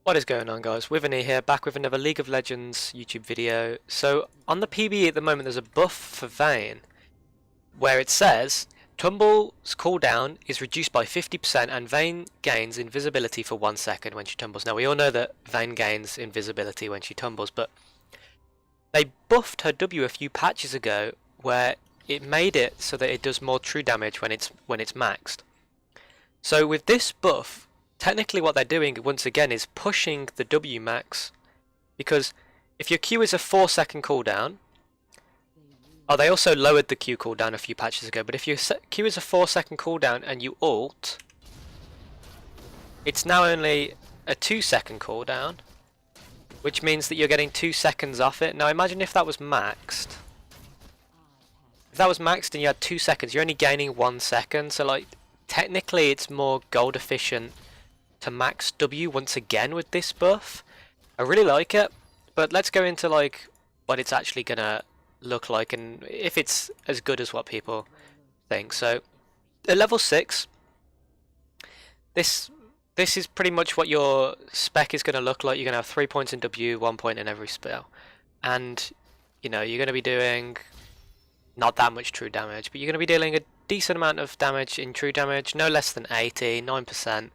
What is going on, guys? Withany here, back with another League of Legends YouTube video. So on the PBE at the moment there's a buff for Vayne where it says Tumble's cooldown is reduced by 50% and Vayne gains invisibility for 1 second when she tumbles. Now we all know that Vayne gains invisibility when she tumbles, but they buffed her W a few patches ago where it made it so that it does more true damage when it's maxed. So with this buff, technically what they're doing once again is pushing the W max, because if your Q is a 4-second cooldown, they also lowered the Q cooldown a few patches ago, but if your Q is a 4-second cooldown and you ult, it's now only a 2-second cooldown, which means that you're getting 2 seconds off it. Now imagine if that was maxed. If that was maxed and you had 2 seconds, you're only gaining 1 second, so like technically it's more gold efficient to max W once again with this buff. I really like it, but let's go into like what it's actually gonna look like and if it's as good as what people think. So at level 6, this is pretty much what your spec is gonna look like. You're gonna have 3 points in W, 1 point in every spell, and you know you're gonna be doing not that much true damage, but you're gonna be dealing a decent amount of damage in true damage, no less than 89%.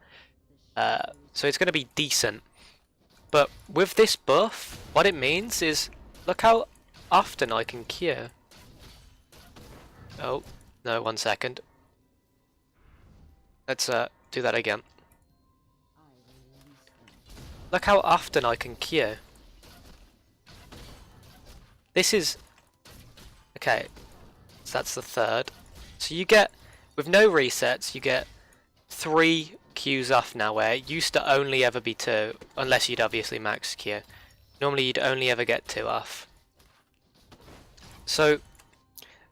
So it's going to be decent, but with this buff, what it means is, look how often I can Q. Oh, no, 1 second. Let's do that again. Look how often I can Q. This is... okay, so that's the third. So you get, with no resets, you get 3 Qs off now, where it used to only ever be 2, unless you'd obviously max Q. Normally you'd only ever get 2 off. So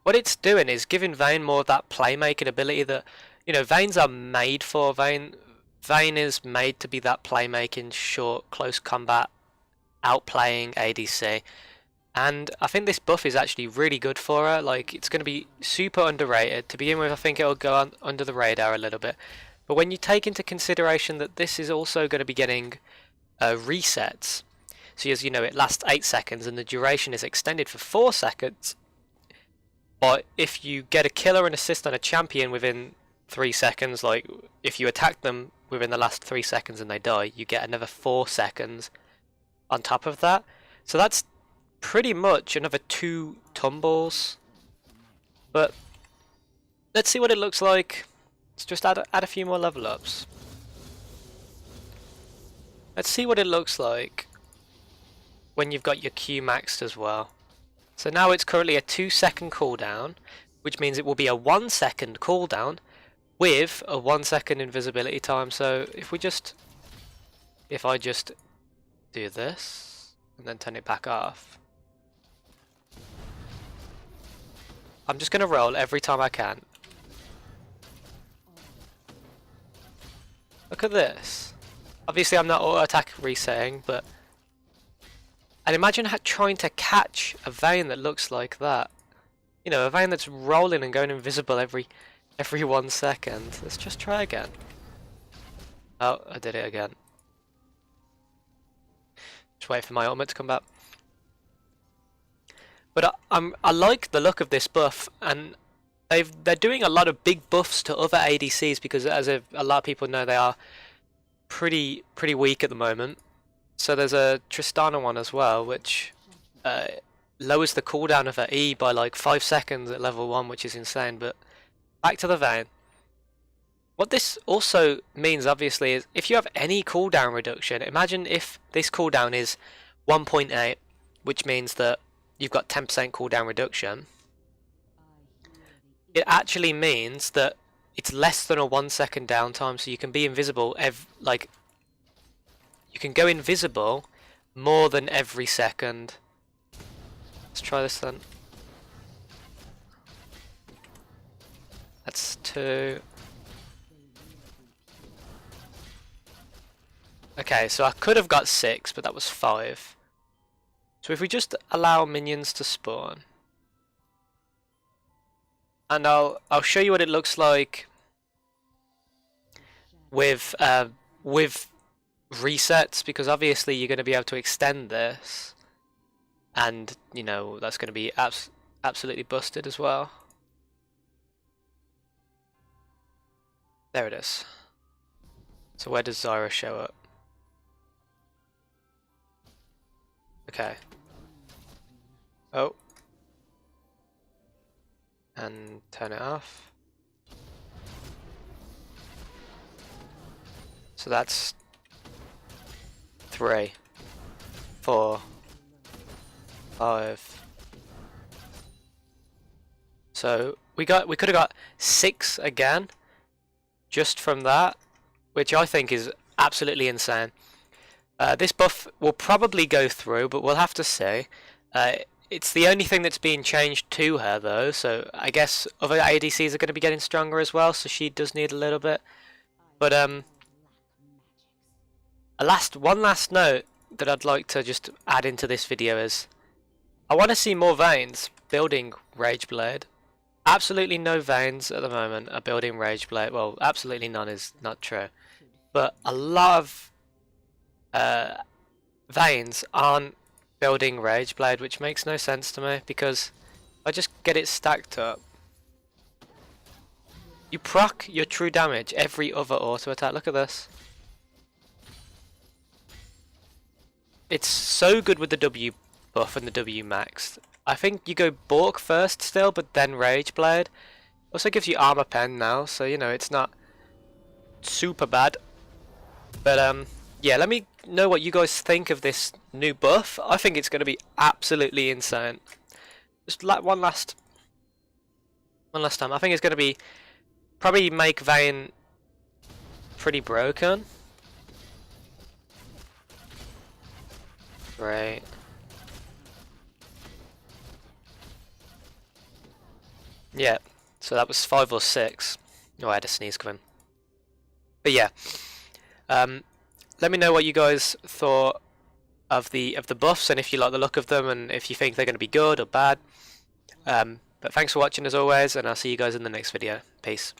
what it's doing is giving Vayne more of that playmaking ability that, you know, Vaynes are made for. Vayne is made to be that playmaking, short, close combat, outplaying ADC. And I think this buff is actually really good for her. Like, it's going to be super underrated. To begin with, I think it'll go on under the radar a little bit. But when you take into consideration that this is also going to be getting resets, so as you know, it lasts 8 seconds and the duration is extended for 4 seconds. But if you get a kill or an assist on a champion within 3 seconds, like if you attack them within the last 3 seconds and they die, you get another 4 seconds on top of that. So that's pretty much another 2 tumbles. But let's see what it looks like. Let's just add a few more level ups. Let's see what it looks like when you've got your Q maxed as well. So now it's currently a 2-second cooldown, which means it will be a 1-second cooldown with a 1-second invisibility time. So if I just do this and then turn it back off, I'm just gonna roll every time I can. Look at this. Obviously I'm not auto attack resetting, but... and imagine trying to catch a Vayne that looks like that. You know, a Vayne that's rolling and going invisible every 1 second. Let's just try again. Oh, I did it again. Just wait for my ultimate to come back. But I like the look of this buff, and they're doing a lot of big buffs to other ADCs because, as a lot of people know, they are pretty weak at the moment. So there's a Tristana one as well, which lowers the cooldown of her E by like 5 seconds at level 1, which is insane. But back to the Vayne. What this also means, obviously, is if you have any cooldown reduction, imagine if this cooldown is 1.8, which means that you've got 10% cooldown reduction. It actually means that it's less than a 1-second downtime, so you can be invisible like you can go invisible more than every second. Let's try this then. That's 2. Okay, so I could have got 6, but that was 5. So if we just allow minions to spawn, and I'll show you what it looks like with resets, because obviously you're going to be able to extend this, and you know that's going to be absolutely busted as well. There it is. So where does Zyra show up? Okay. Oh. And turn it off. So that's 3, 4, 5. So we could have got 6 again just from that, which I think is absolutely insane. This buff will probably go through, but we'll have to see. It's the only thing that's being changed to her though, so I guess other ADCs are going to be getting stronger as well, so she does need a little bit. But one last note that I'd like to just add into this video is I want to see more Vaynes building Rageblade. Absolutely no Vaynes at the moment are building Rageblade. Well, absolutely none is not true, but a lot of Vaynes aren't building Rageblade, which makes no sense to me, because I just get it stacked up. You proc your true damage every other auto attack. Look at this. It's so good with the W buff and the W max. I think you go Bork first still, but then Rageblade. Also gives you armor pen now, so you know it's not super bad. But yeah, let me know what you guys think of this new buff. I think it's going to be absolutely insane. Just like one last time. I think it's going to be probably make Vayne pretty broken. Great. Yeah, so that was 5 or 6. Oh, I had a sneeze coming. But yeah, let me know what you guys thought of the buffs, and if you like the look of them, and if you think they're going to be good or bad. But thanks for watching as always, and I'll see you guys in the next video. Peace.